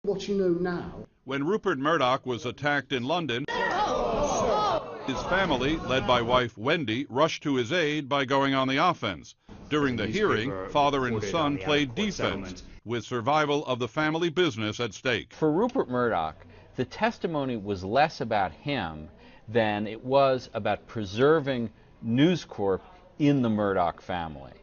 What you know now. When Rupert Murdoch was attacked in London, his family, led by wife Wendy, rushed to his aid by going on the offense. During the hearing, father and son played defense, with survival of the family business at stake. For Rupert Murdoch, the testimony was less about him than it was about preserving News Corp in the Murdoch family.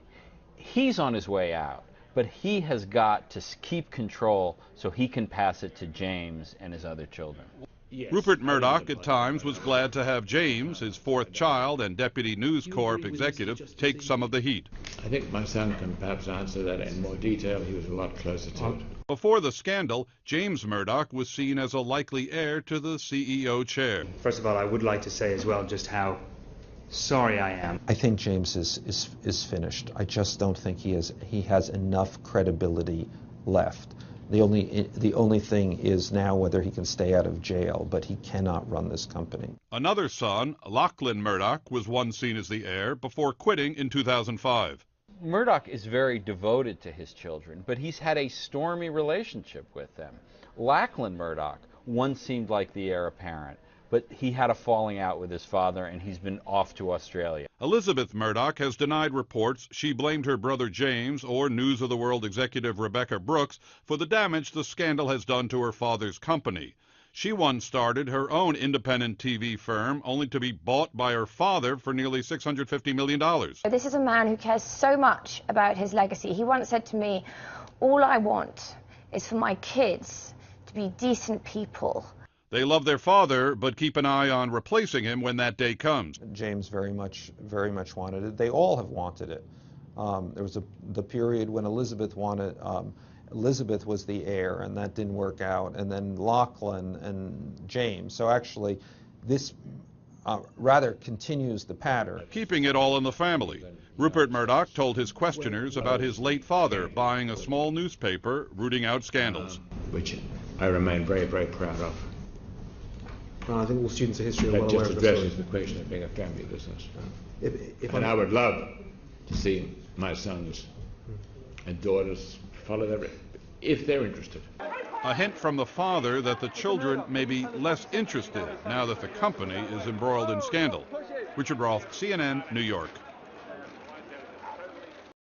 He's on his way out, but he has got to keep control so he can pass it to James and his other children. Yes. Rupert Murdoch at times was glad to have James, his fourth child and deputy News Corp executive, take some of the heat. I think my son can perhaps answer that in more detail. He was a lot closer to it. Before the scandal, James Murdoch was seen as a likely heir to the CEO chair. First of all, I would like to say as well just how sorry I am. I think James is finished. I just don't think he has enough credibility left. The only thing is now whether he can stay out of jail, but he cannot run this company. Another son, Lachlan Murdoch, was once seen as the heir before quitting in 2005. Murdoch is very devoted to his children, but he's had a stormy relationship with them. Lachlan Murdoch once seemed like the heir apparent, but he had a falling out with his father and he's been off to Australia. Elizabeth Murdoch has denied reports she blamed her brother James or News of the World executive Rebekah Brooks for the damage the scandal has done to her father's company. She once started her own independent TV firm, only to be bought by her father for nearly $650 million. This is a man who cares so much about his legacy. He once said to me, "All I want is for my kids to be decent people." They love their father, but keep an eye on replacing him when that day comes. James very much wanted it. They all have wanted it. There was the period when Elizabeth wanted. Elizabeth was the heir, and that didn't work out. And then Lachlan and James. So actually, this rather continues the pattern. Keeping it all in the family. Rupert Murdoch told his questioners about his late father buying a small newspaper, rooting out scandals. Which I remain very, very proud of. I think all students of history are that well just aware of the addresses the question of being a family business. And I would love to see my sons and daughters follow their, if they're interested. A hint from the father that the children may be less interested now that the company is embroiled in scandal. Richard Roth, CNN, New York.